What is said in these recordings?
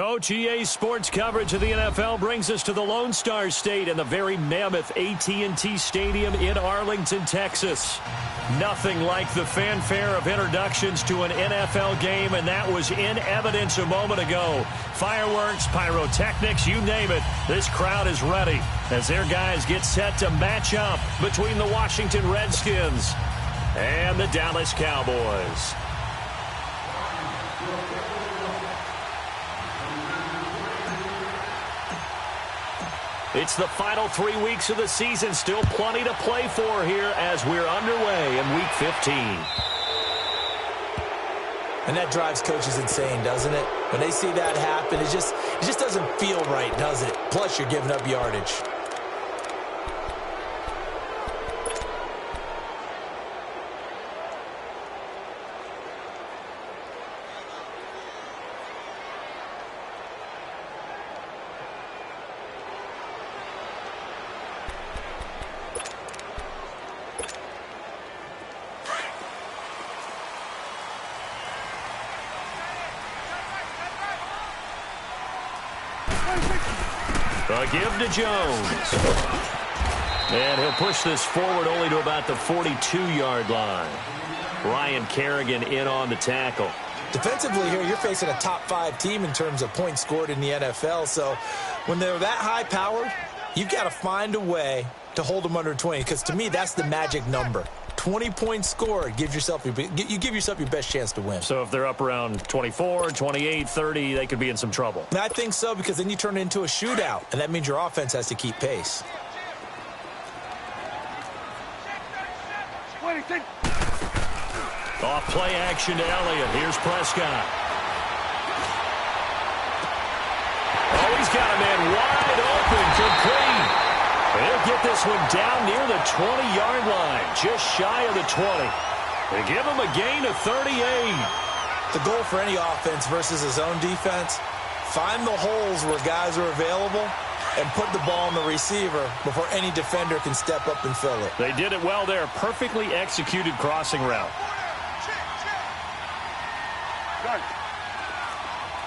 Coach, EA Sports coverage of the NFL brings us to the Lone Star State and the very mammoth AT&T Stadium in Arlington, Texas. Nothing like the fanfare of introductions to an NFL game, and that was in evidence a moment ago. Fireworks, pyrotechnics, you name it. This crowd is ready as their guys get set to match up between the Washington Redskins and the Dallas Cowboys. It's the final 3 weeks of the season. Still plenty to play for here as we're underway in Week 15. And that drives coaches insane, doesn't it? When they see that happen, it just doesn't feel right, does it? Plus, you're giving up yardage. A give to Jones. And he'll push this forward only to about the 42-yard line. Ryan Kerrigan in on the tackle. Defensively here, you're facing a top-5 team in terms of points scored in the NFL. So when they're that high-powered, you've got to find a way to hold them under 20. Because to me, that's the magic number. 20 points scored, you give yourself your best chance to win. So if they're up around 24, 28, 30, they could be in some trouble. And I think so, because then you turn it into a shootout, and that means your offense has to keep pace. Off play action to Elliott. Here's Prescott. Oh, he's got a man wide open, complete. They'll get this one down near the 20-yard line, just shy of the 20. They give him a gain of 38. The goal for any offense versus a zone defense, find the holes where guys are available and put the ball on the receiver before any defender can step up and fill it. They did it well there. Perfectly executed crossing route.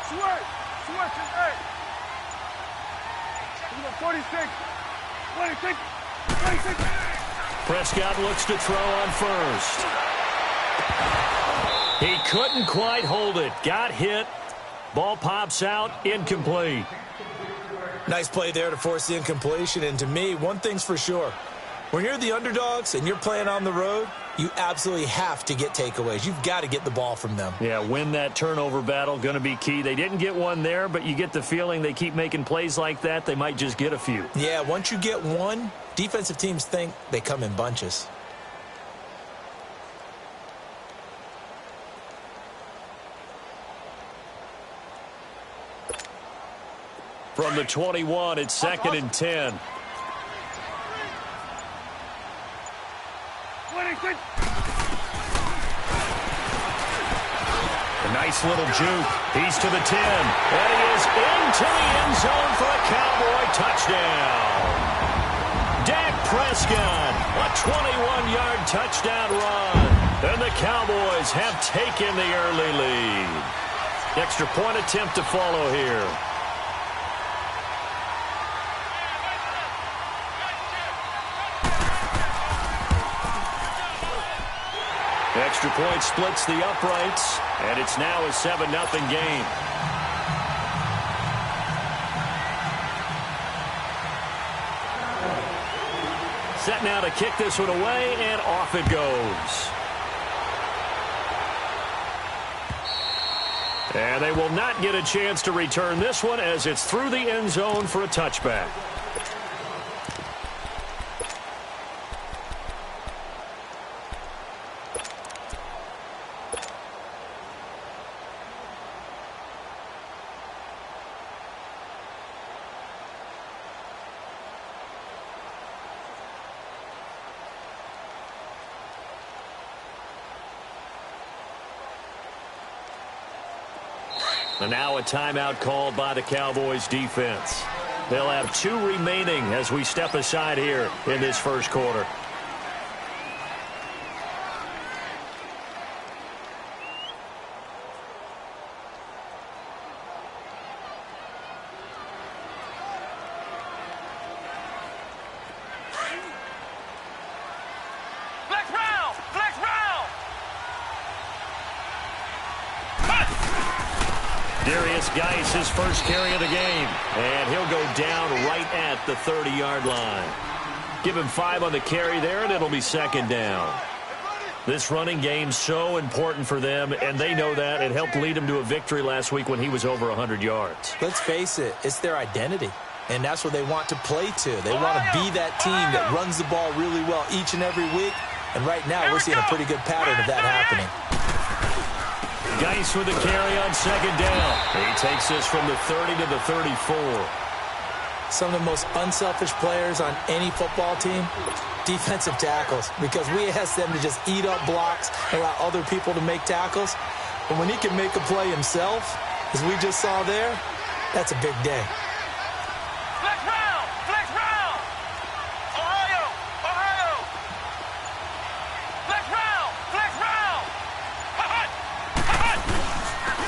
Switch, 46. 26. Prescott looks to throw on first. He couldn't quite hold it. Got hit. Ball pops out. Incomplete. Nice play there to force the incompletion. And to me, one thing's for sure. When you're the underdogs and you're playing on the road, you absolutely have to get takeaways. You've got to get the ball from them. Yeah, win that turnover battle, going to be key. They didn't get one there, but you get the feeling they keep making plays like that, they might just get a few. Yeah, once you get one, defensive teams think they come in bunches. From the 21, it's 2nd and 10. 26. A nice little juke. He's to the 10. And he is into the end zone for a Cowboy touchdown. Dak Prescott, a 21-yard touchdown run. And the Cowboys have taken the early lead. Extra point attempt to follow here. Extra point splits the uprights, and it's now a 7-0 game. Set now to kick this one away, and off it goes. And they will not get a chance to return this one as it's through the end zone for a touchback. And now a timeout called by the Cowboys defense. They'll have 2 remaining as we step aside here in this first quarter. Geis his first carry of the game. And he'll go down right at the 30-yard line. Give him 5 on the carry there, and it'll be second down. This running game's so important for them, and they know that. It helped lead them to a victory last week when he was over 100 yards. Let's face it, it's their identity, and that's what they want to play to. They want to be that team that runs the ball really well each and every week, and right now we're seeing a pretty good pattern of that happening. Geis with the carry on second down. He takes this from the 30 to the 34. Some of the most unselfish players on any football team, defensive tackles, because we ask them to just eat up blocks, allow other people to make tackles. But when he can make a play himself, as we just saw there, that's a big day. Flex round! Flex round! Ohio! Ohio! Flex round! Flex round!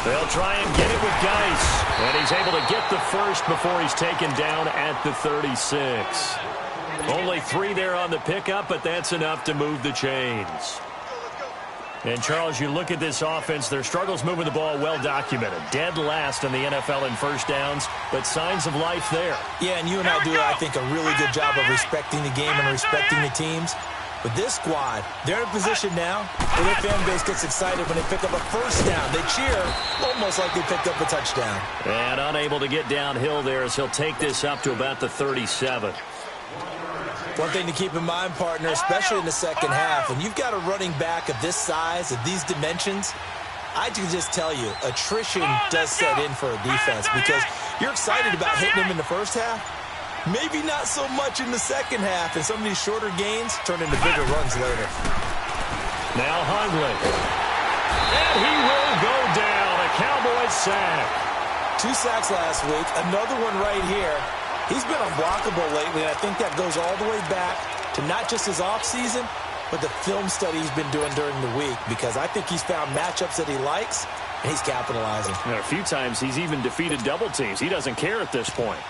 They'll try and get it with Geis. And he's able to get the first before he's taken down at the 36. Only 3 there on the pickup, but that's enough to move the chains. And, Charles, you look at this offense, their struggles moving the ball well documented. Dead last in the NFL in first downs, but signs of life there. Yeah, and you and I do, I think, a really good job of respecting the game and respecting the teams. With this squad, they're in a position now where their fan base gets excited when they pick up a first down. They cheer almost like they picked up a touchdown. And unable to get downhill there as he'll take this up to about the 37. One thing to keep in mind, partner, especially in the second half, when you've got a running back of this size, of these dimensions, I can just tell you, attrition does set in for a defense because you're excited about hitting them in the first half. Maybe not so much in the second half, and some of these shorter gains turn into bigger runs later. Now Hundley. And he will go down. A Cowboys sack. 2 sacks last week, another one right here. He's been unblockable lately, and I think that goes all the way back to not just his offseason, but the film study he's been doing during the week, because I think he's found matchups that he likes, and he's capitalizing. And a few times he's even defeated double teams. He doesn't care at this point.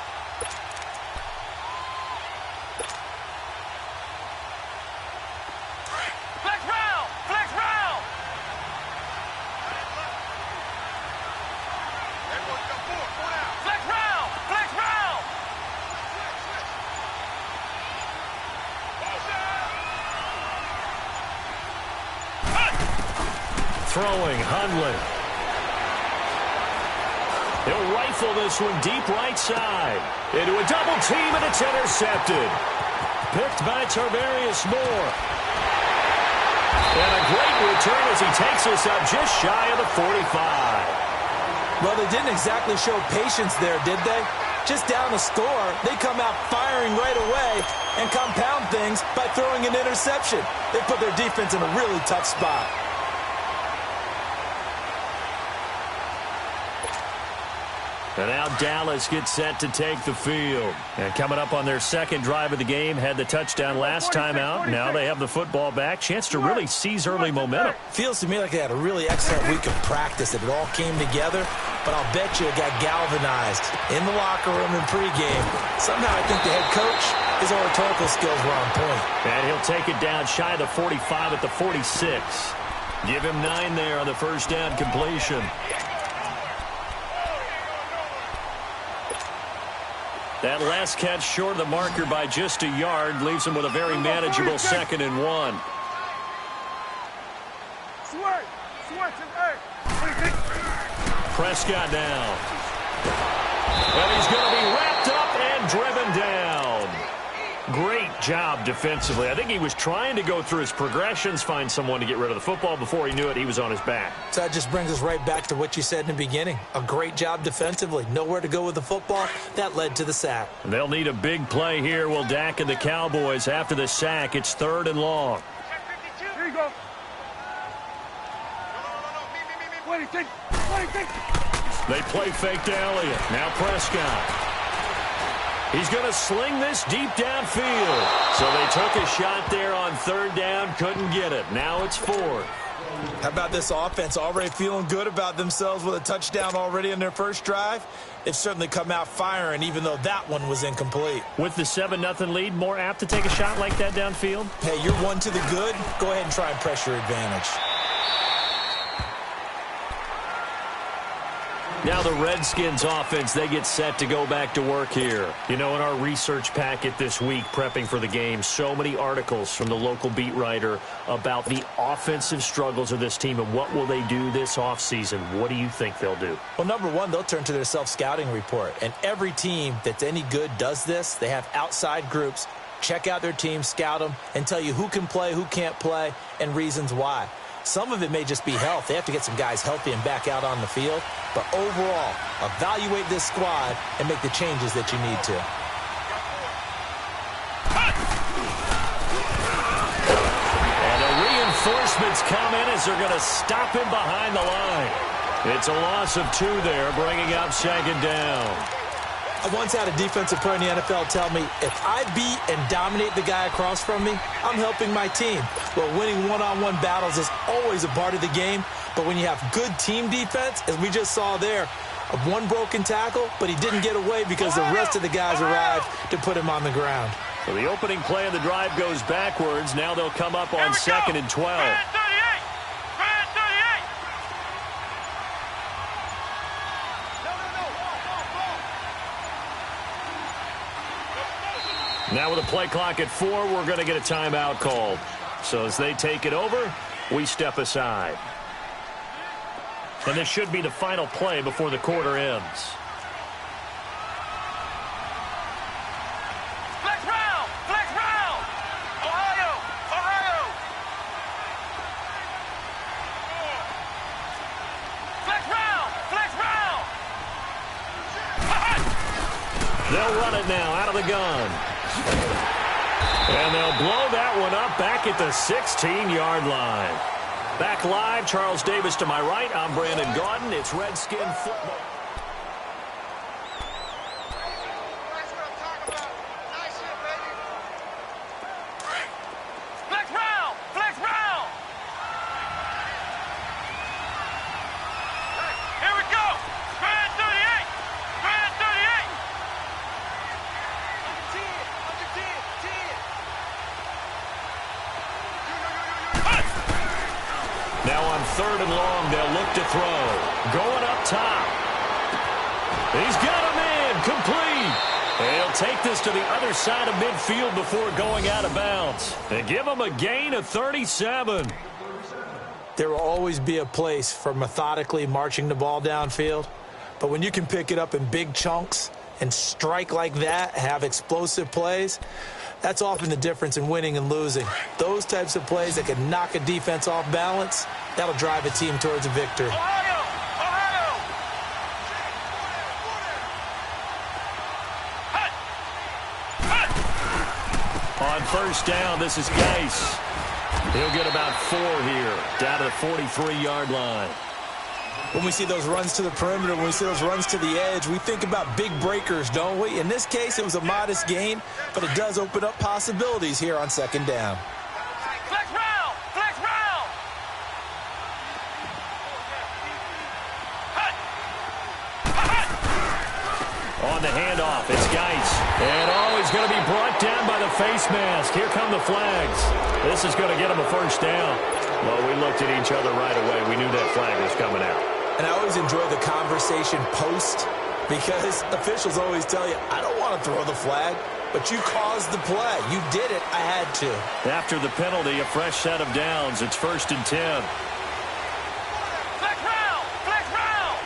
Throwing, Hundley. He'll rifle this one deep right side. Into a double team, and it's intercepted. Picked by Tarvarius Moore. And a great return as he takes us up just shy of the 45. Well, they didn't exactly show patience there, did they? Just down the score, they come out firing right away and compound things by throwing an interception. They put their defense in a really tough spot. And now Dallas gets set to take the field. And coming up on their second drive of the game, had the touchdown last time out. Now they have the football back. Chance to really seize early momentum. Feels to me like they had a really excellent week of practice, that it all came together. But I'll bet you it got galvanized in the locker room and pregame. Somehow I think the head coach, his oratorical skills were on point. And he'll take it down shy of the 45 at the 46. Give him 9 there on the first down completion. That last catch short of the marker by just a yard leaves him with a very manageable 2nd and 1. Prescott now. And he's going to be wrapped up and driven down. Great job defensively. I think he was trying to go through his progressions, find someone to get rid of the football. Before he knew it, he was on his back. So that just brings us right back to what you said in the beginning. A great job defensively. Nowhere to go with the football. That led to the sack. They'll need a big play here, will Dak and the Cowboys. After the sack, it's 3rd and long. Here you go. What do you think? What do you think? They play fake to Elliott. Now Prescott. He's going to sling this deep downfield. So they took a shot there on 3rd down, couldn't get it. Now it's 4th. How about this offense already feeling good about themselves with a touchdown already in their first drive? They've certainly come out firing, even though that one was incomplete. With the 7-0 lead, more apt to take a shot like that downfield? Hey, you're one to the good. Go ahead and try and press your advantage. Now the Redskins offense, they get set to go back to work here. You know, in our research packet this week, prepping for the game, so many articles from the local beat writer about the offensive struggles of this team and what will they do this offseason. What do you think they'll do? Well, number one, they'll turn to their self-scouting report. And every team that's any good does this. They have outside groups. Check out their team, scout them, and tell you who can play, who can't play, and reasons why. Some of it may just be health. They have to get some guys healthy and back out on the field. But overall, evaluate this squad and make the changes that you need to. And the reinforcements come in as they're going to stop him behind the line. It's a loss of 2 there, bringing up 2nd down. I once had a defensive player in the NFL tell me, if I beat and dominate the guy across from me, I'm helping my team. Well, winning one-on-one battles is always a part of the game, but when you have good team defense, as we just saw there, one broken tackle, but he didn't get away because the rest of the guys arrived to put him on the ground. So the opening play of the drive goes backwards. Now they'll come up on 2nd and 12. Now with a play clock at 4, we're going to get a timeout called. So as they take it over, we step aside. And this should be the final play before the quarter ends. Flex round! Flex round! Ohio! Ohio! Flex round! Flex round! They'll run it now out of the gun. And they'll blow that one up back at the 16-yard line. Back live, Charles Davis to my right. I'm Brandon Gaudin. It's Redskin football. That's what I'm talking about. Nice hit, baby. Flex round! Flex round! Here we go! Grand 38! Grand 38! Under 10! Under 10! 10! Now on 3rd and long, they'll look to throw. Going up top. He's got him in. Complete. They'll take this to the other side of midfield before going out of bounds. And give him a gain of 37. There will always be a place for methodically marching the ball downfield. But when you can pick it up in big chunks and strike like that, have explosive plays, that's often the difference in winning and losing. Those types of plays that can knock a defense off balance, that'll drive a team towards a victory. Ohio! Ohio! On 1st down, this is Geis. He'll get about 4 here, down to the 43-yard line. When we see those runs to the perimeter, when we see those runs to the edge, we think about big breakers, don't we? In this case, it was a modest gain, but it does open up possibilities here on 2nd down. Flex round! Flex round! On the handoff, it's Geis. And he's going to be brought down by the face mask. Here come the flags. This is going to get him a 1st down. Well, we looked at each other right away. We knew that flag was coming out. And I always enjoy the conversation post because officials always tell you, I don't want to throw the flag, but you caused the play. You did it. I had to. After the penalty, a fresh set of downs. It's 1st and 10. Flex round! Flex round!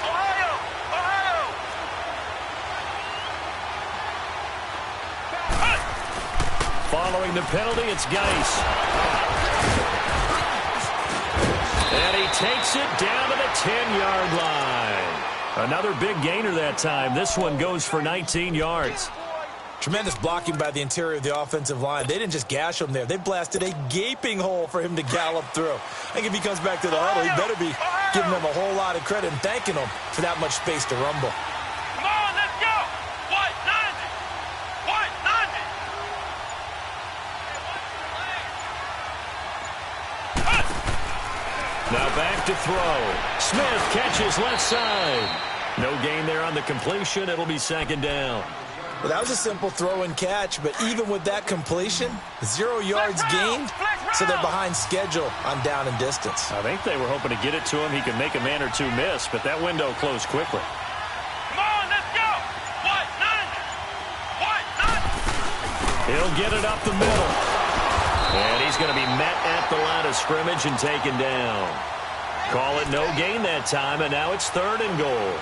Ohio! Ohio! Following the penalty, it's Geis. And he takes it down to the 10-yard line. Another big gainer that time. This one goes for 19 yards. Tremendous blocking by the interior of the offensive line. They didn't just gash him there. They blasted a gaping hole for him to gallop through. I think if he comes back to the huddle, he better be giving them a whole lot of credit and thanking them for that much space to rumble. Come on, let's go! White 90! White 90! Now back to throw. Smith catches left side. No gain there on the completion. It'll be 2nd down. Well, that was a simple throw and catch, but even with that completion, 0 yards gained, so they're behind schedule on down and distance. I think they were hoping to get it to him. He could make a man or two miss, but that window closed quickly. Come on, let's go. What? None. What? None. He'll get it up the middle. And he's going to be met at the line of scrimmage and taken down. Call it no gain that time, and now it's 3rd and goal.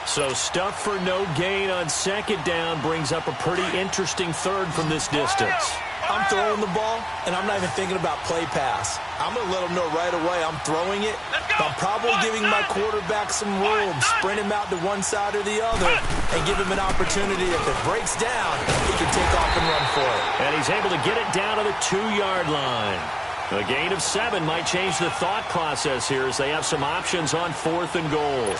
So stuff for no gain on 2nd down brings up a pretty interesting 3rd from this distance. I'm throwing the ball, and I'm not even thinking about play pass. I'm going to let them know right away I'm throwing it. I'm probably giving my quarterback some room, sprint him out to one side or the other, and give him an opportunity. If it breaks down, he can take off and run for it. And he's able to get it down to the 2-yard line. A gain of 7 might change the thought process here as they have some options on 4th and goal.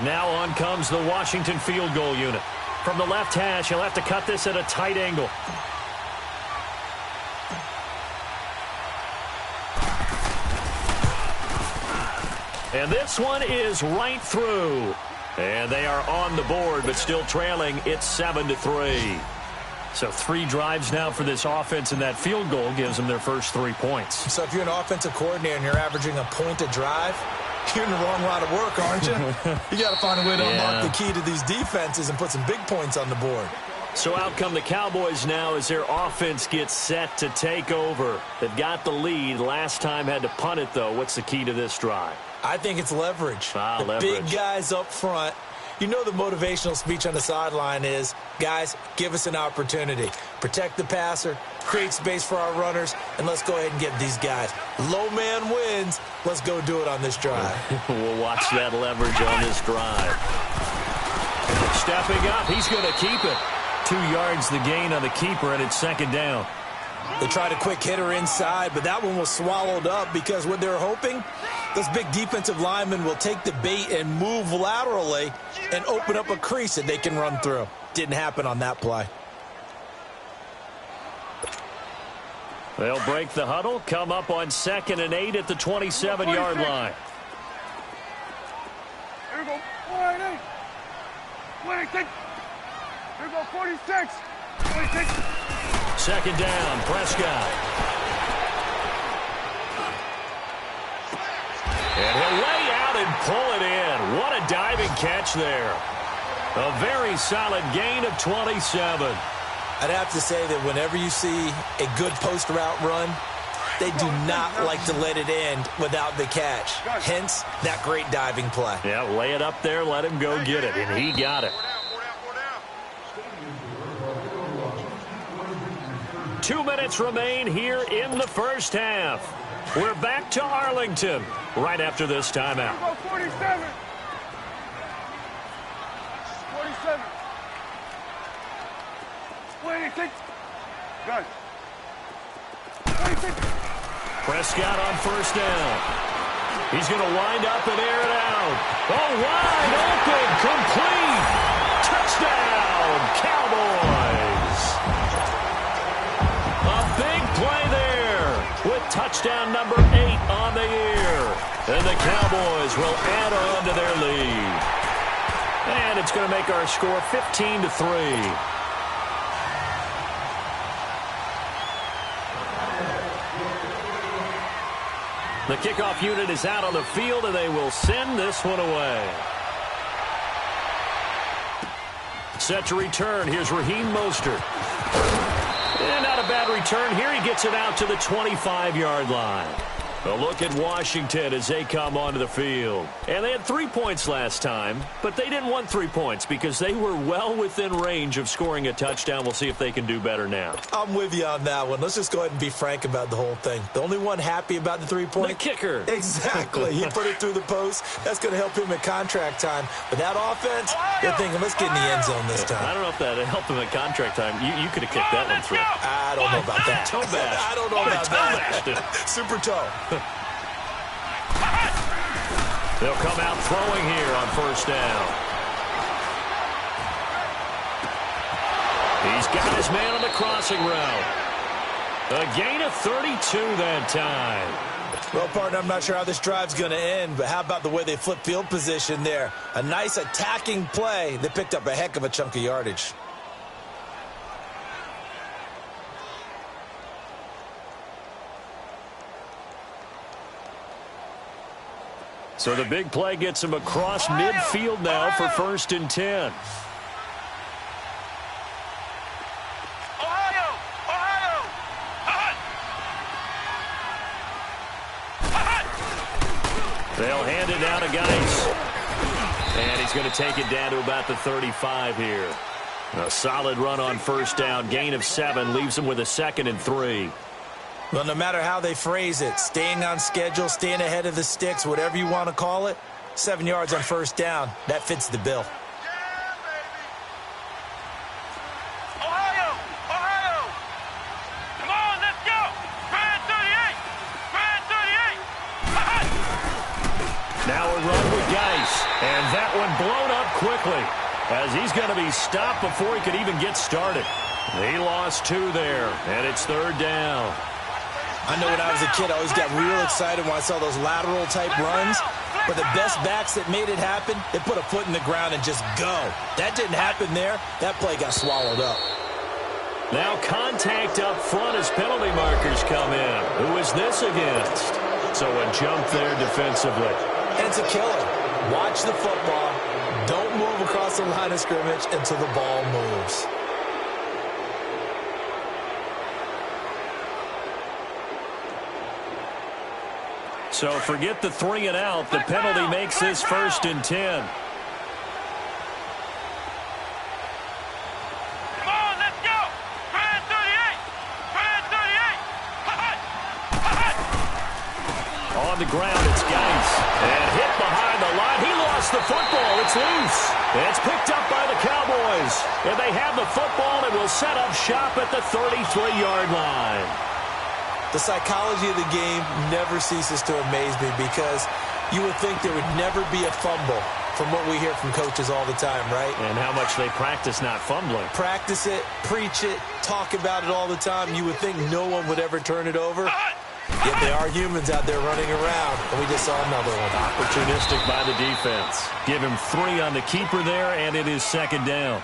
Now on comes the Washington field goal unit. From the left hash, he'll have to cut this at a tight angle. And this one is right through. And they are on the board, but still trailing. It's 7-3. So 3 drives now for this offense, and that field goal gives them their first 3 points. So if you're an offensive coordinator and you're averaging a point a drive, you're in the wrong line of work, aren't you? You got to find a way to unlock the key to these defenses and put some big points on the board. So out come the Cowboys now as their offense gets set to take over. They've got the lead. Last time had to punt it, though. What's the key to this drive? I think it's leverage. Leverage. Big guys up front. You know the motivational speech on the sideline is, guys, give us an opportunity. Protect the passer, create space for our runners, and let's go ahead and get these guys. Low man wins. Let's go do it on this drive. We'll watch that leverage on this drive. Stepping up, he's going to keep it. 2 yards the gain on the keeper, and it's 2nd down. They tried a quick hitter inside, but that one was swallowed up because what they're hoping, those big defensive linemen will take the bait and move laterally and open up a crease that they can run through. Didn't happen on that play. They'll break the huddle, come up on 2nd and 8 at the 27-yard line. Here we go. 48. 26. Here we go. 46. 26. 2nd down, Prescott. And he'll lay out and pull it in. What a diving catch there. A very solid gain of 27. I'd have to say that whenever you see a good post route run, they do not like to let it end without the catch. Hence, that great diving play. Yeah, lay it up there, let him go get it, and he got it. 2 minutes remain here in the first half. We're back to Arlington right after this timeout. 47. 47. 26. Good. 26. Prescott on 1st down. He's going to wind up and air it out. Oh, wide open, complete. Touchdown, Cowboys. A big play there with touchdown number 8 on the year. And the Cowboys will add on to their lead. And it's going to make our score 15-3. The kickoff unit is out on the field, and they will send this one away. Set to return. Here's Raheem Mostert. And not a bad return here. He gets it out to the 25-yard line. A look at Washington as they come onto the field. And they had 3 points last time, but they didn't want 3 points because they were well within range of scoring a touchdown. We'll see if they can do better now. I'm with you on that one. Let's just go ahead and be frank about the whole thing. The only one happy about the 3-point? The kicker. Exactly. He put it through the post. That's going to help him at contract time. But that offense, they're thinking, let's get in the end zone this time. I don't know if that helped him at contract time. You could have kicked that one through. I don't know about that. Toe bash. I don't know about that. Super toe. They'll come out throwing here on 1st down. He's got his man on the crossing route. A gain of 32 that time. Well, partner, I'm not sure how this drive's going to end, but how about the way they flip field position there? A nice attacking play. They picked up a heck of a chunk of yardage. So the big play gets him across midfield now for 1st and 10. They'll hand it down to Geis. And he's going to take it down to about the 35 here. A solid run on 1st down. Gain of 7 leaves him with a 2nd and 3. Well, no matter how they phrase it, staying on schedule, staying ahead of the sticks, whatever you want to call it, 7 yards on 1st down, that fits the bill. Now a run with Geis, and that one blown up quickly as he's going to be stopped before he could even get started. He lost 2 there, and it's 3rd down. I know when I was a kid, I always got real excited when I saw those lateral-type runs, but the best backs that made it happen, they put a foot in the ground and just go. That didn't happen there. That play got swallowed up. Now contact up front as penalty markers come in. Who is this against? So a jump there defensively. And it's a killer. Watch the football. Don't move across the line of scrimmage until the ball moves. So forget the 3 and out. The penalty makes this 1st and 10. On the ground, it's Geis. And hit behind the line. He lost the football. It's loose. It's picked up by the Cowboys. And they have the football and will set up shop at the 33-yard line. The psychology of the game never ceases to amaze me because you would think there would never be a fumble from what we hear from coaches all the time, right? And how much they practice not fumbling. Practice it, preach it, talk about it all the time. You would think no one would ever turn it over. Yet there are humans out there running around, and we just saw another one. Opportunistic by the defense. Give him 3 on the keeper there, and it is 2nd down.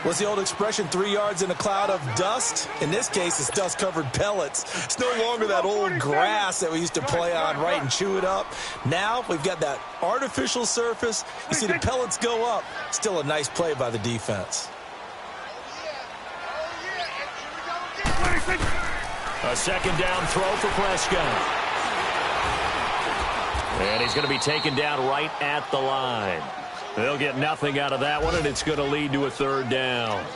What's the old expression, 3 yards in a cloud of dust? In this case, it's dust-covered pellets. It's no longer that old grass that we used to play on, right, and chew it up. Now we've got that artificial surface. You see the pellets go up. Still a nice play by the defense. A 2nd down throw for Prescott. And he's going to be taken down right at the line. They'll get nothing out of that one, and it's going to lead to a 3rd down.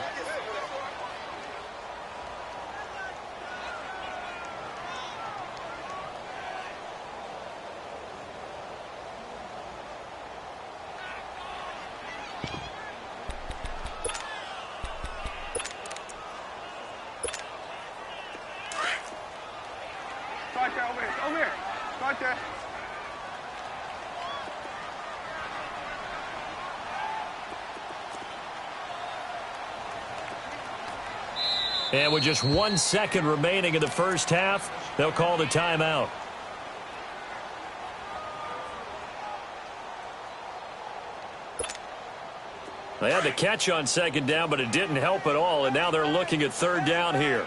Start there, over here. Start there. And with just 1 second remaining in the 1st half, they'll call the timeout. They had the catch on 2nd down, but it didn't help at all, and now they're looking at 3rd down here.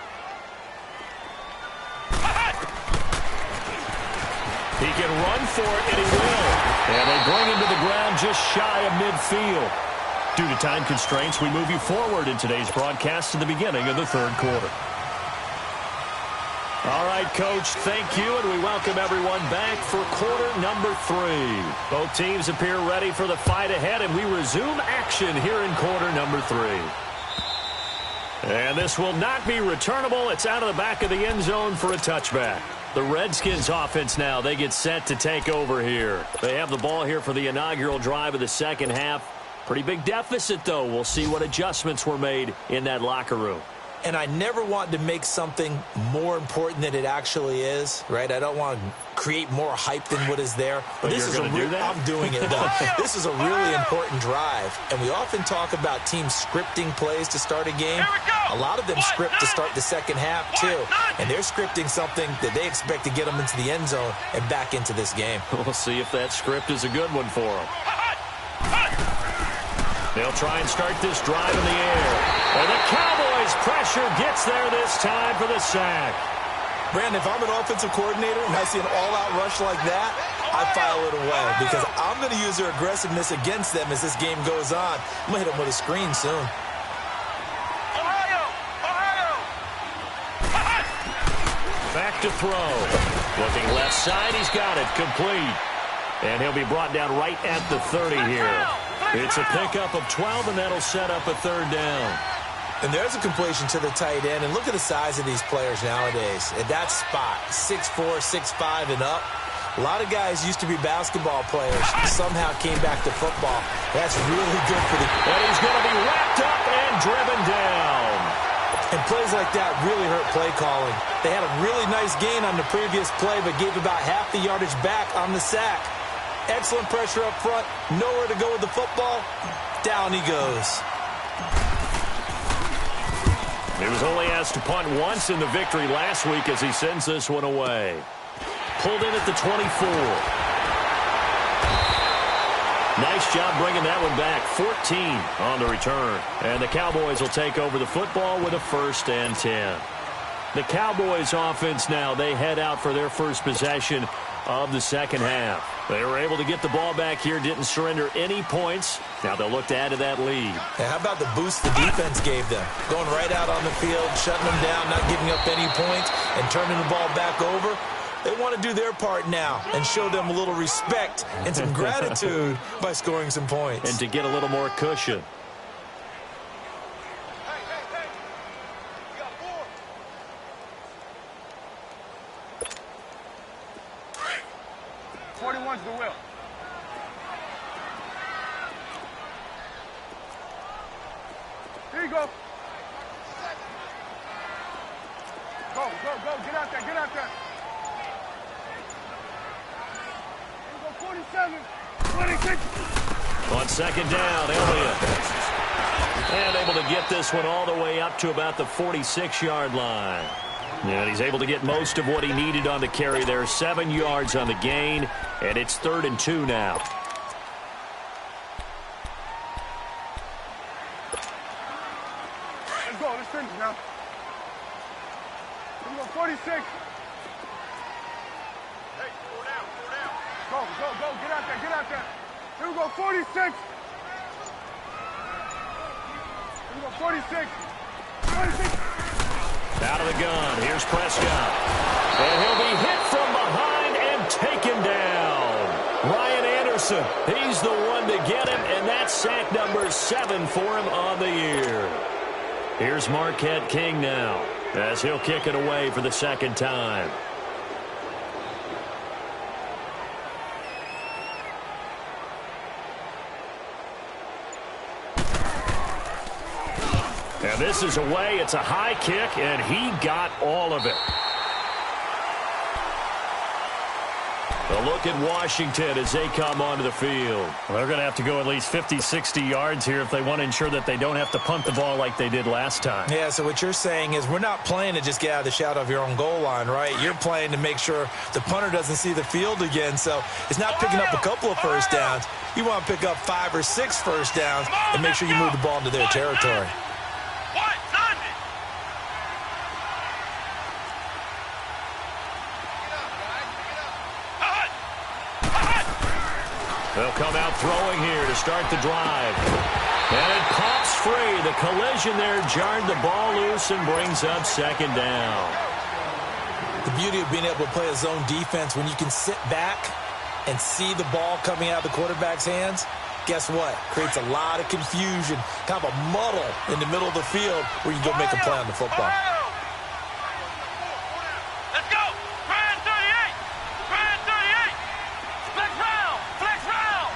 He can run for it, and he will. And they bring him to the ground just shy of midfield. Due to time constraints, we move you forward in today's broadcast to the beginning of the 3rd quarter. All right, Coach, thank you, and we welcome everyone back for quarter number 3. Both teams appear ready for the fight ahead, and we resume action here in quarter number 3. And this will not be returnable. It's out of the back of the end zone for a touchback. The Redskins offense now, they get set to take over here. They have the ball here for the inaugural drive of the 2nd half. Pretty big deficit, though. We'll see what adjustments were made in that locker room. And I never want to make something more important than it actually is, right? I don't want to create more hype than what is there. But this is I'm doing it, though. This is a really important drive. And we often talk about teams scripting plays to start a game. A lot of them script to start the second half, too. And they're scripting something that they expect to get them into the end zone and back into this game. We'll see if that script is a good one for them. They'll try and start this drive in the air. And the Cowboys' pressure gets there this time for the sack. Brandon, if I'm an offensive coordinator and I see an all-out rush like that, I file it away because I'm going to use their aggressiveness against them as this game goes on. I'm going to hit them with a screen soon. Back to throw. Looking left side, he's got it. Complete. And he'll be brought down right at the 30 here. It's a pickup of 12, and that'll set up a third down. And there's a completion to the tight end. And look at the size of these players nowadays. At that spot, 6'4", 6'5", and up. A lot of guys used to be basketball players. Somehow came back to football. That's really good for the... And he's going to be wrapped up and driven down. And plays like that really hurt play calling. They had a really nice gain on the previous play, but gave about half the yardage back on the sack. Excellent pressure up front. Nowhere to go with the football. Down he goes. He was only asked to punt once in the victory last week as he sends this one away. Pulled in at the 24. Nice job bringing that one back. 14 on the return. And the Cowboys will take over the football with a 1st and 10. The Cowboys offense now, they head out for their first possession of the second half. They were able to get the ball back here, didn't surrender any points. Now they'll look to add to that lead. Yeah, how about the boost the defense gave them? Going right out on the field, shutting them down, not giving up any points, and turning the ball back over. They want to do their part now and show them a little respect and some gratitude by scoring some points. And to get a little more cushion. The will. Here you go. Go. Get out there. Here you go, 47. 26. On second down, Elliott. And able to get this one all the way up to about the 46-yard line. And he's able to get most of what he needed on the carry there. 7 yards on the gain, and it's 3rd and 2 now. Let's go. Let's finish now. Here we go, 46. Hey, four down. Go. Get out there. Here we go, 46. Here we go, 46. 46. Out of the gun, here's Prescott. And he'll be hit from behind and taken down. Ryan Anderson, he's the one to get him, and that's sack number 7 for him on the year. Here's Marquette King now, as he'll kick it away for the second time. And this is away. It's a high kick, and he got all of it. A look at Washington as they come onto the field. Well, they're going to have to go at least 50, 60 yards here if they want to ensure that they don't have to punt the ball like they did last time. Yeah, so what you're saying is we're not playing to just get out of the shadow of your own goal line, right? You're playing to make sure the punter doesn't see the field again. So it's not picking up a couple of first downs. You want to pick up 5 or 6 first downs and make sure you move the ball into their territory. They'll come out throwing here to start the drive. And it pops free. The collision there jarred the ball loose and brings up second down. The beauty of being able to play a zone defense when you can sit back and see the ball coming out of the quarterback's hands, guess what? Creates a lot of confusion, kind of a muddle in the middle of the field where you go make a play on the football. Let's go! Grand 38! Grand 38! Flex round! Flex round!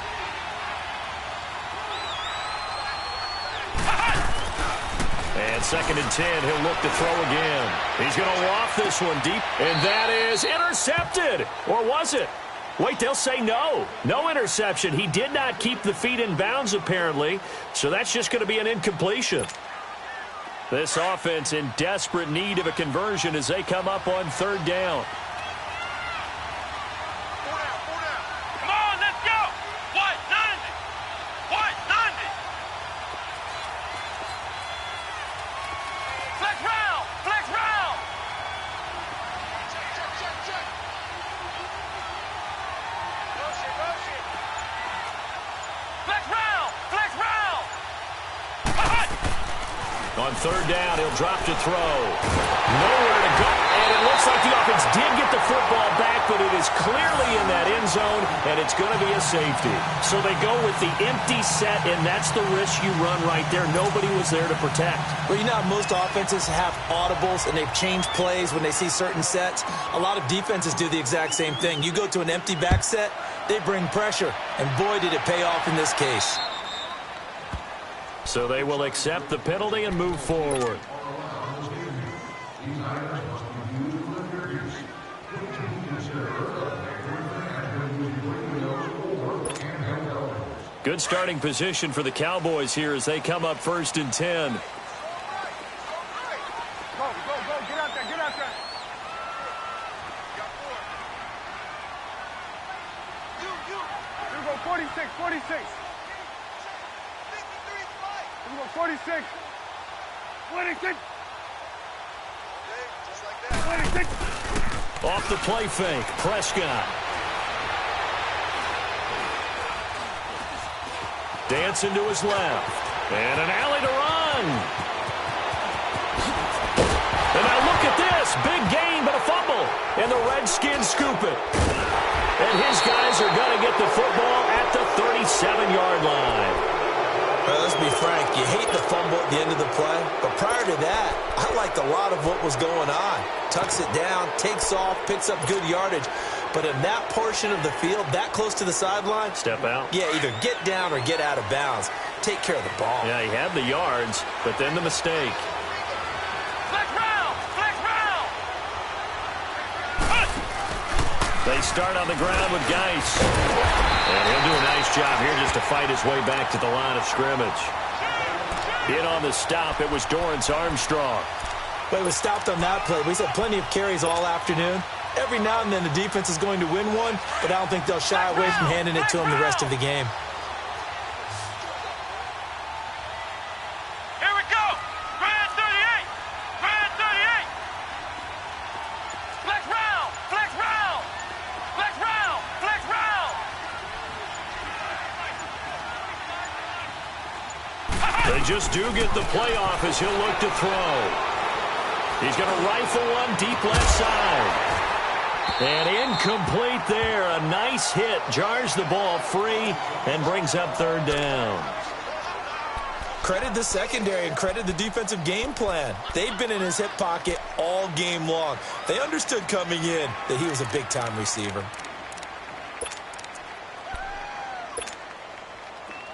And On 2nd and 10, he'll look to throw again. He's going to loft this one deep, and that is intercepted. Or was it? Wait, they'll say no. No interception. He did not keep the feet in bounds, apparently, so that's just going to be an incompletion. This offense in desperate need of a conversion as they come up on 3rd down. On 3rd down, he'll drop to throw. Nowhere to go. And it looks like the offense did get the football back, but it is clearly in that end zone, and it's going to be a safety. So they go with the empty set, and that's the risk you run right there. Nobody was there to protect. Well, you know how most offenses have audibles, and they've changed plays when they see certain sets. A lot of defenses do the exact same thing. You go to an empty back set, they bring pressure, and boy, did it pay off in this case. So they will accept the penalty and move forward. Good starting position for the Cowboys here as they come up 1st and 10. Go, get out there, get out there. You go 46, 46. You go 46. 46. Just like that. 46. Off the play fake, Prescott. Dancing to his left. And an alley to run. And now look at this. Big gain, but a fumble. And the Redskins scoop it. And his guys are going to get the football at the 37-yard line. Well, let's be frank. You hate the fumble at the end of the play. But prior to that, I liked a lot of what was going on. Tucks it down, takes off, picks up good yardage. But in that portion of the field, that close to the sideline, step out. Yeah, either get down or get out of bounds. Take care of the ball. Yeah, he had the yards, but then the mistake. Flex round! Flex round! They start on the ground with Geis. And he'll do a nice job here just to fight his way back to the line of scrimmage. In on the stop, it was Dorrance Armstrong. But it was stopped on that play. We've had plenty of carries all afternoon. Every now and then the defense is going to win one, but I don't think they'll shy away from handing it to them the rest of the game. Here we go! Grand 38! Grand 38! Flex round! Flex round! Flex round! Flex round! They just do get the playoff as he'll look to throw. He's going to rifle one deep left side. And incomplete there. A nice hit. Jars the ball free and brings up 3rd down. Credit the secondary and credit the defensive game plan. They've been in his hip pocket all game long. They understood coming in that he was a big-time receiver.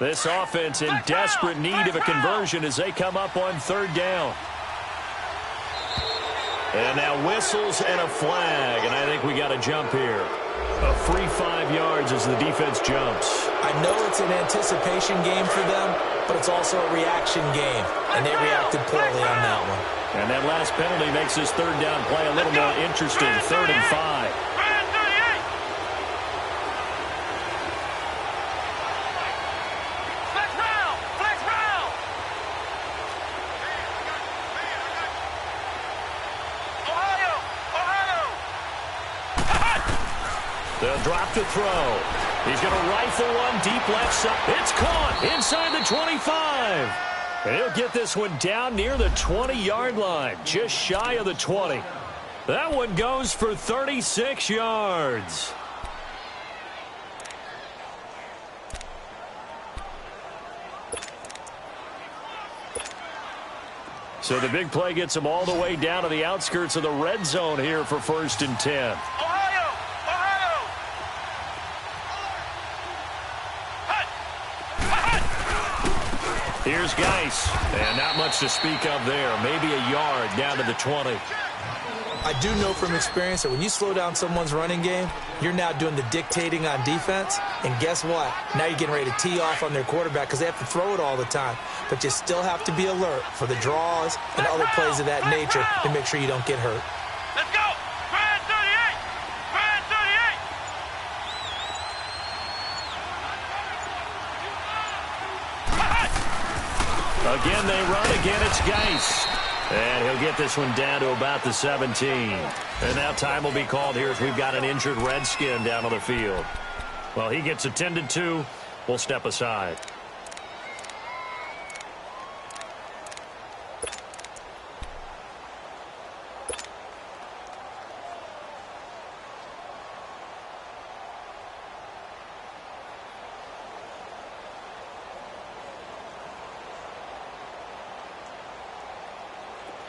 This offense in desperate need of a conversion as they come up on 3rd down. And now whistles and a flag, and I think we got a jump here. A free 5 yards as the defense jumps. I know it's an anticipation game for them, but it's also a reaction game, and they reacted poorly on that one. And that last penalty makes this 3rd down play a little more interesting. 3rd and 5. They'll drop to throw. He's going to rifle one deep left side. It's caught inside the 25. And he'll get this one down near the 20-yard line, just shy of the 20. That one goes for 36 yards. So the big play gets him all the way down to the outskirts of the red zone here for 1st and 10. Here's Geis. And not much to speak of there. Maybe a yard down to the 20. I do know from experience that when you slow down someone's running game, you're now doing the dictating on defense. And guess what? Now you're getting ready to tee off on their quarterback because they have to throw it all the time. But you still have to be alert for the draws and other plays of that nature to make sure you don't get hurt. Let's go! Brand 38! Brand 38! Again, they run. Again, it's Geis. And he'll get this one down to about the 17. And now time will be called here as we've got an injured Redskin down on the field. Well, he gets attended to. We'll step aside.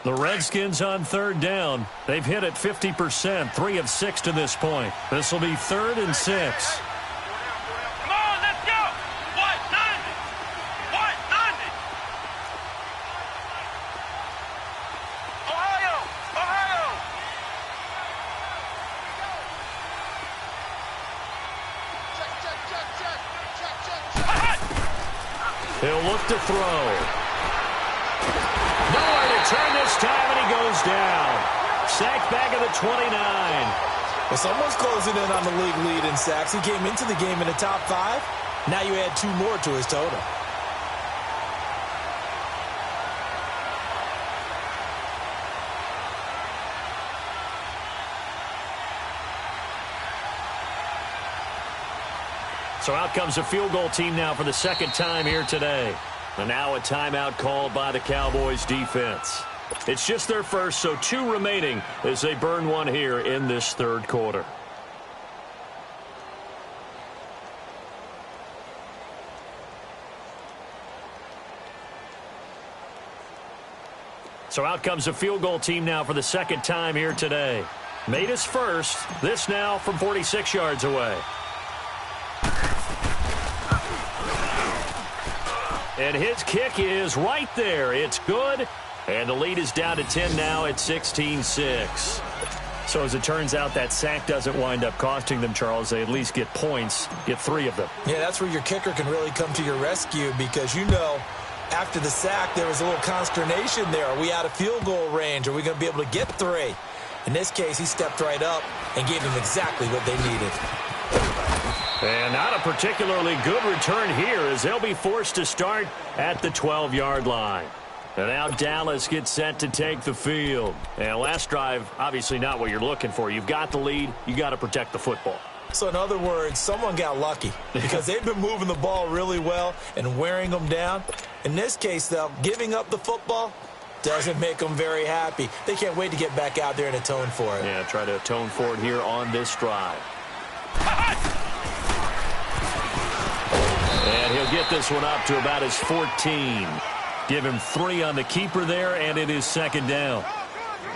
The Redskins on third down. They've hit it 50%, 3 of 6 to this point. This will be 3rd and 6. Come on, let's go! 190! 190! Ohio! Ohio! Check. He'll look to throw. Nowhere to turn this time, and he goes down. Sacked back at the 29. Well, someone's closing in on the league lead in sacks. He came into the game in the top 5. Now you add 2 more to his total. So out comes a field goal team now for the second time here today. And now a timeout called by the Cowboys defense. It's just their first, so 2 remaining as they burn one here in this third quarter. So out comes a field goal team now for the second time here today. Made his first. This now from 46 yards away. And his kick is right there. It's good. And the lead is down to 10 now at 16-6. So as it turns out, that sack doesn't wind up costing them, Charles. They at least get points, get 3 of them. Yeah, that's where your kicker can really come to your rescue because, you know, after the sack, there was a little consternation there. Are we out of field goal range? Are we going to be able to get 3? In this case, he stepped right up and gave them exactly what they needed. And not a particularly good return here as they'll be forced to start at the 12-yard line. And now Dallas gets set to take the field. And last drive, obviously not what you're looking for. You've got the lead. You got to protect the football. So in other words, someone got lucky because they've been moving the ball really well and wearing them down. In this case, though, giving up the football doesn't make them very happy. They can't wait to get back out there and atone for it. Yeah, try to atone for it here on this drive. And he'll get this one up to about his 14. Give him 3 on the keeper there, and it is second down.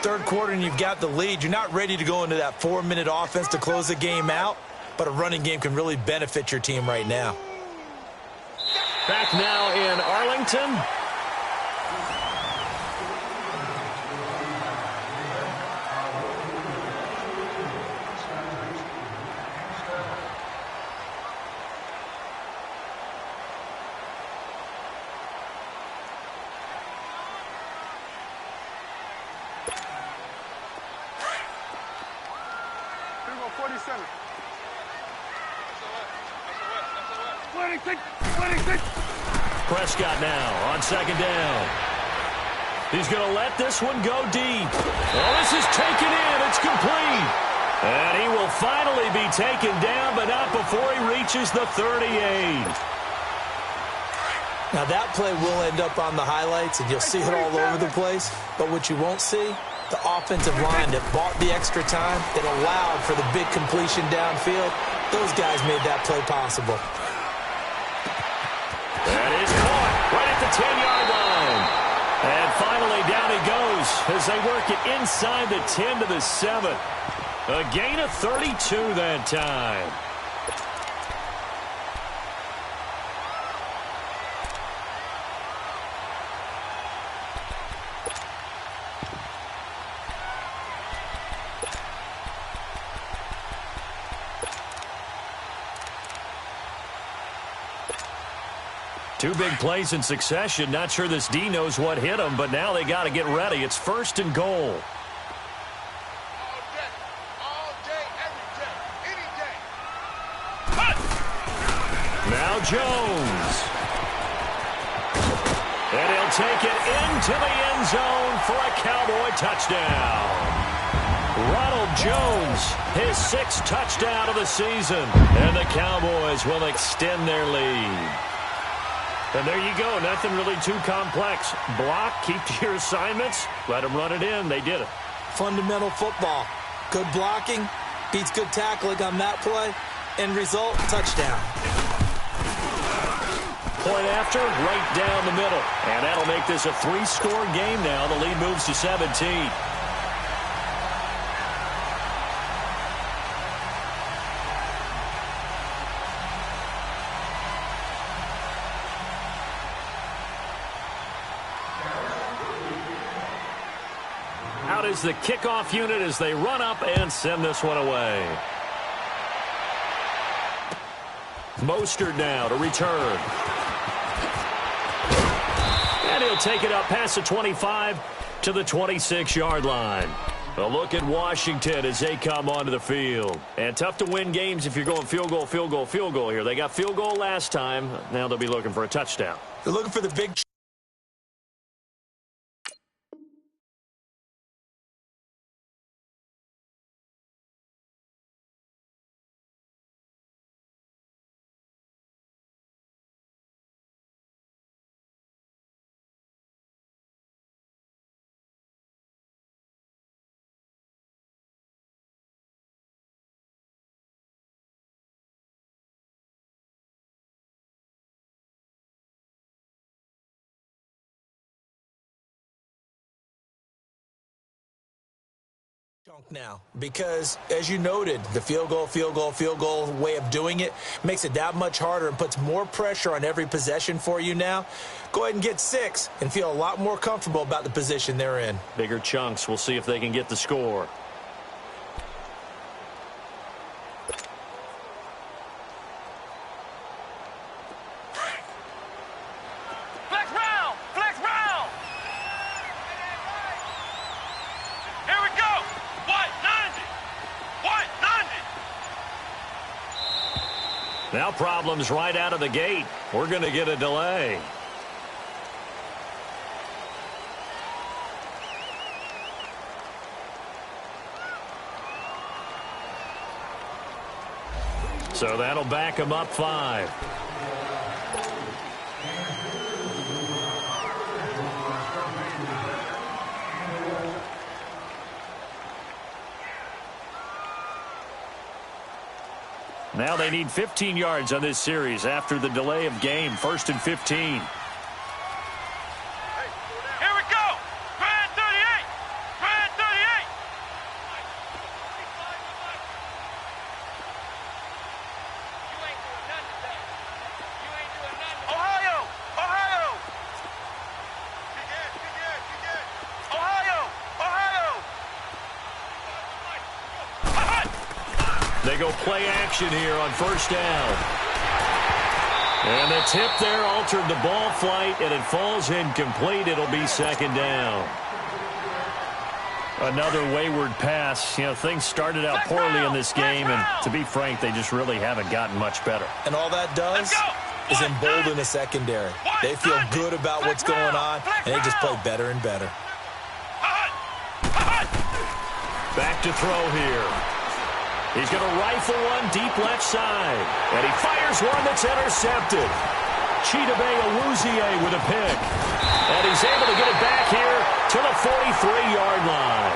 Third quarter, and you've got the lead. You're not ready to go into that 4-minute offense to close the game out, but a running game can really benefit your team right now. Back now in Arlington. Prescott now on second down. He's going to let this one go deep. Well, this is taken in. It's complete. And he will finally be taken down, but not before he reaches the 38. Now, that play will end up on the highlights, and you'll see it all over the place. But what you won't see, the offensive line that bought the extra time, that allowed for the big completion downfield, those guys made that play possible. That is caught right at the 10-yard line. And finally down he goes as they work it inside the 10 to the 7. A gain of 32 that time. Two big plays in succession. Not sure this D knows what hit him, but now they got to get ready. It's 1st and goal. All day, every day, any day. Now Jones. And he'll take it into the end zone for a Cowboy touchdown. Ronald Jones, his 6th touchdown of the season. And the Cowboys will extend their lead. And there you go. Nothing really too complex. Block, keep to your assignments, let them run it in. They did it. Fundamental football. Good blocking beats good tackling on that play. End result, touchdown. Point after, right down the middle. And that'll make this a 3-score game now. The lead moves to 17. Out is the kickoff unit as they run up and send this one away. Mostert now to return. And he'll take it up past the 25 to the 26-yard line. A look at Washington as they come onto the field. And tough to win games if you're going field goal, field goal, field goal here. They got field goal last time. Now they'll be looking for a touchdown. They're looking for the big... now, because as you noted, the field goal way of doing it makes it that much harder and puts more pressure on every possession for you now. Go ahead and get 6 and feel a lot more comfortable about the position they're in. Bigger chunks. We'll see if they can get the score. Now problems right out of the gate. We're going to get a delay. So that'll back him up 5. Now they need 15 yards on this series after the delay of game. 1st and 15. Here we go. Brad 38. Brad 38. You ain't doing nothing today. You ain't doing nothing. Ohio. Ohio. Ohio. They go play action here on 1st down. And the tip there altered the ball flight, and it falls incomplete. It'll be 2nd down. Another wayward pass. You know, things started out poorly in this game, and to be frank, they just really haven't gotten much better. And all that does is embolden the secondary. They feel good about what's going on, and they just play better and better. Back to throw here. He's going to rifle one deep left side. And he fires one that's intercepted. Chidobe Awuzie with a pick. And he's able to get it back here to the 43-yard line.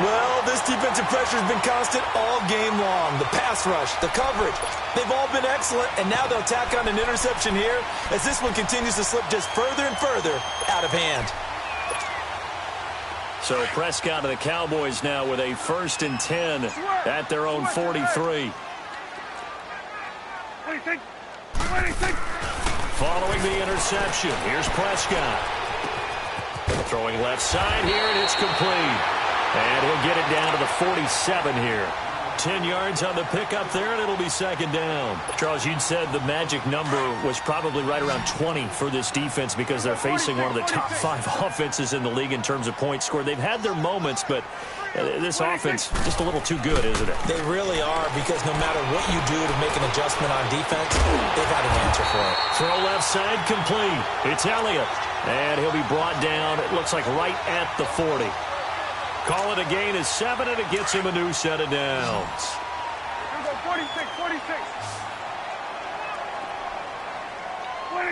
Well, this defensive pressure has been constant all game long. The pass rush, the coverage, they've all been excellent. And now they'll tack on an interception here as this one continues to slip just further and further out of hand. So Prescott of the Cowboys now with a 1st and 10 at their own 43. Following the interception, here's Prescott. Throwing left side here, and it's complete. And he'll get it down to the 47 here. 10 yards on the pickup there, and it'll be second down. Charles, you'd said the magic number was probably right around 20 for this defense because they're facing one of the top 5 offenses in the league in terms of points scored. They've had their moments, but this offense just a little too good, isn't it? They really are, because no matter what you do to make an adjustment on defense, they've got an answer for it. Throw left side complete. It's Elliott, and he'll be brought down, it looks like right at the 40. Call it a gain of 7, and it gets him a new set of downs. Here go 46, 46.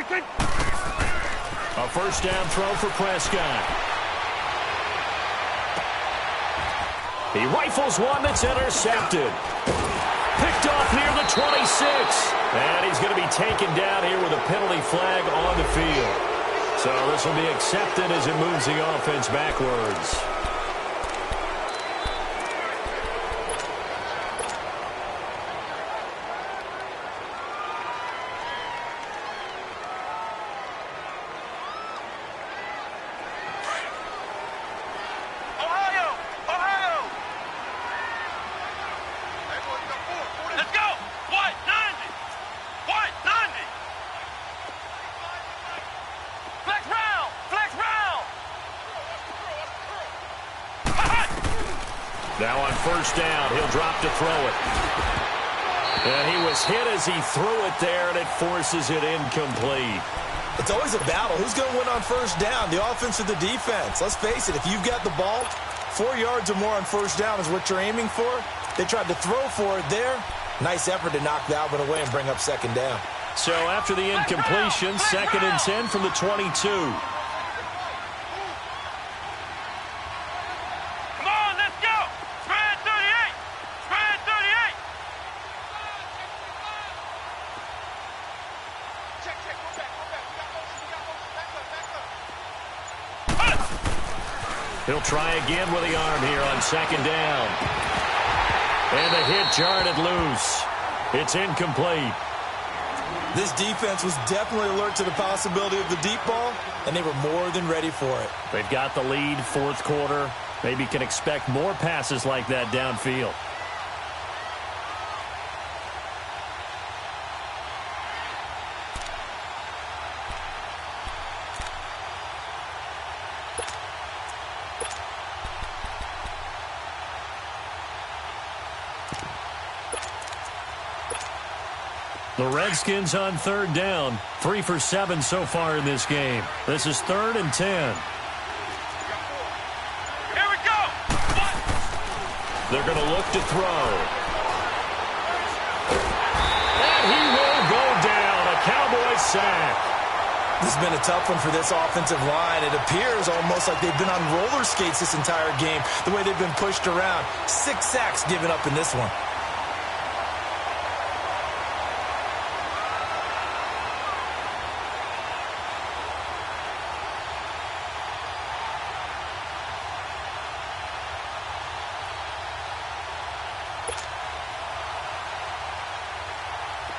46. A first down throw for Prescott. He rifles one that's intercepted. Picked off near the 26. And he's going to be taken down here with a penalty flag on the field. So this will be accepted as it moves the offense backwards. Now on first down, he'll drop to throw it. And he was hit as he threw it there, and it forces it incomplete. It's always a battle. Who's going to win on first down, the offense or the defense? Let's face it, if you've got the ball, 4 yards or more on first down is what you're aiming for. They tried to throw for it there. Nice effort to knock that one away and bring up second down. So after the incompletion, 2nd and 10 from the 22. He'll try again with the arm here on second down. And the hit jarred loose. It's incomplete. This defense was definitely alert to the possibility of the deep ball, and they were more than ready for it. They've got the lead, 4th quarter. Maybe can expect more passes like that downfield. The Redskins on 3rd down. 3 for 7 so far in this game. This is 3rd and 10. Here we go. They're going to look to throw. And he will go down. A Cowboys sack. This has been a tough one for this offensive line. It appears almost like they've been on roller skates this entire game, the way they've been pushed around. 6 sacks given up in this one.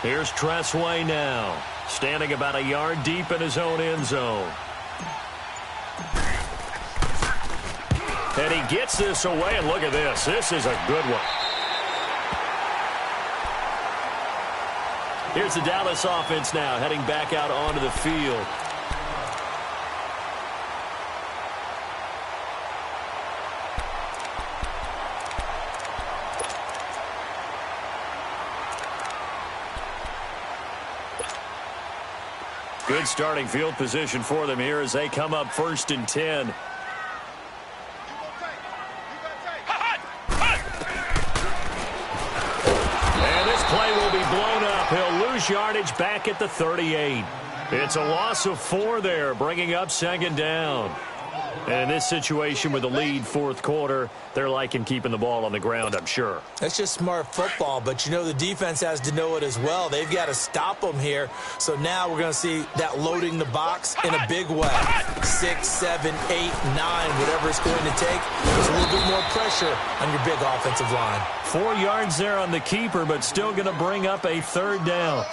Here's Tressway now, standing about a yard deep in his own end zone. And he gets this away, and look at this. This is a good one. Here's the Dallas offense now, heading back out onto the field. Good starting field position for them here as they come up 1st and 10. And this play will be blown up. He'll lose yardage back at the 38. It's a loss of 4 there, bringing up 2nd down. And in this situation with the lead 4th quarter, they're liking keeping the ball on the ground, I'm sure. That's just smart football, but you know the defense has to know it as well. They've got to stop them here. So now we're going to see that loading the box in a big way. 6, 7, 8, 9, whatever it's going to take. There's a little bit more pressure on your big offensive line. 4 yards there on the keeper, but still going to bring up a 3rd down.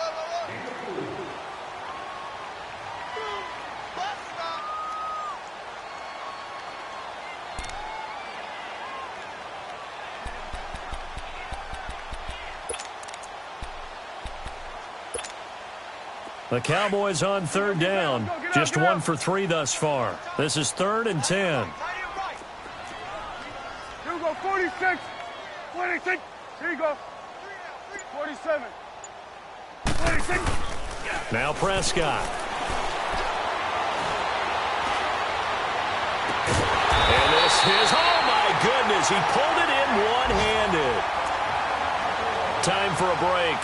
The Cowboys on third down. Just 1 for 3 thus far. This is 3rd and 10. Here we go, 46. 26. Here you go. 47. 26. Now Prescott. And this is, oh my goodness, he pulled it in one-handed. Time for a break.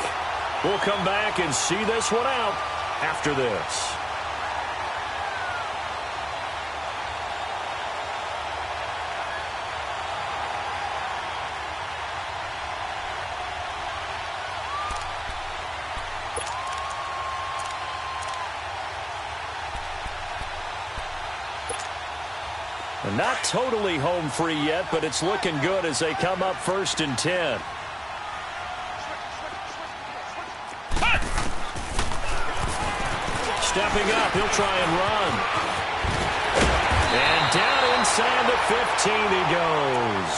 We'll come back and see this one out after this. Not totally home free yet, but it's looking good as they come up 1st and 10. Stepping up, he'll try and run. And down inside the 15 he goes.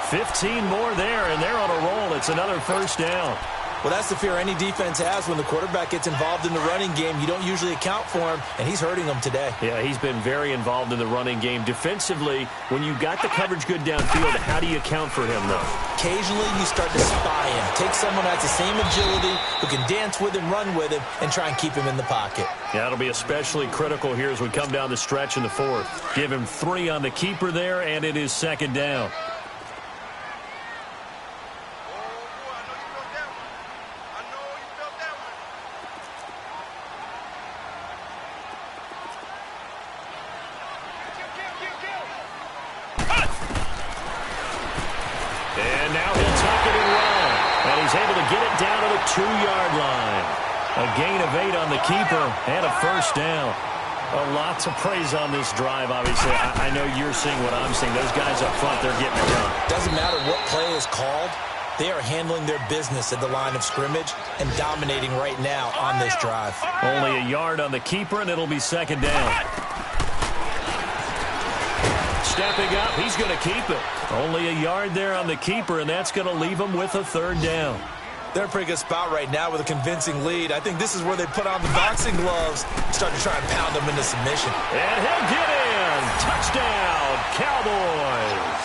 15 more there, and they're on a roll. It's another 1st down. Well, that's the fear any defense has when the quarterback gets involved in the running game. You don't usually account for him, and he's hurting them today. Yeah, he's been very involved in the running game. Defensively, when you've got the coverage good downfield, how do you account for him, though? Occasionally, you start to spy him. Take someone that has the same agility, who can dance with him, run with him, and try and keep him in the pocket. Yeah, it'll be especially critical here as we come down the stretch in the 4th. Give him 3 on the keeper there, and it is 2nd down. Down to the 2-yard line. A gain of 8 on the keeper and a 1st down. Lots of praise on this drive, obviously. I know you're seeing what I'm seeing. Those guys up front, they're getting it done. Doesn't matter what play is called. They are handling their business at the line of scrimmage and dominating right now on this drive. Only a yard on the keeper, and it'll be 2nd down. Stepping up, he's going to keep it. Only a yard there on the keeper, and that's going to leave him with a 3rd down. They're in a pretty good spot right now with a convincing lead. I think this is where they put on the boxing gloves, start to try and pound them into submission. And he'll get in. Touchdown, Cowboys.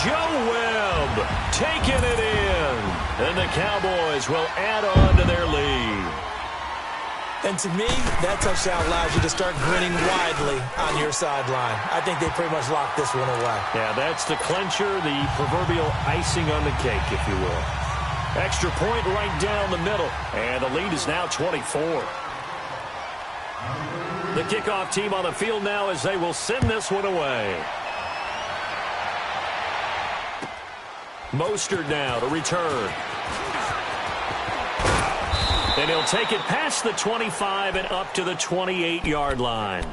Joe Webb taking it in. And the Cowboys will add on to their lead. And to me, that touchdown allows you to start grinning widely on your sideline. I think they pretty much locked this one away. Yeah, that's the clincher, the proverbial icing on the cake, if you will. Extra point right down the middle. And the lead is now 24. The kickoff team on the field now as they will send this one away. Mostert now to return. And he'll take it past the 25 and up to the 28-yard line.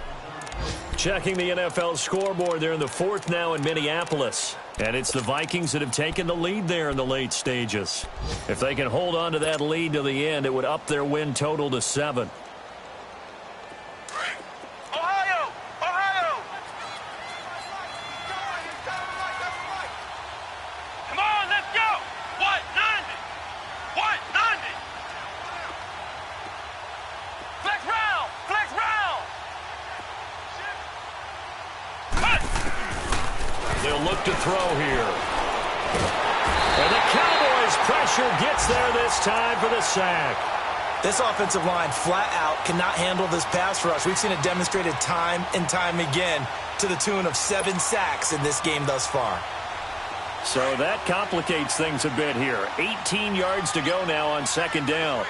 Checking the NFL scoreboard, they're in the 4th now in Minneapolis. And it's the Vikings that have taken the lead there in the late stages. If they can hold on to that lead to the end, it would up their win total to 7. Ohio! Ohio! Come on, let's go! What? 90! What? 90! Flex round! Flex round! They'll look to throw here. And the Cowboys pressure gets there this time for the sack. This offensive line flat out cannot handle this pass rush. We've seen it demonstrated time and time again to the tune of 7 sacks in this game thus far. So that complicates things a bit here. 18 yards to go now on 2nd down.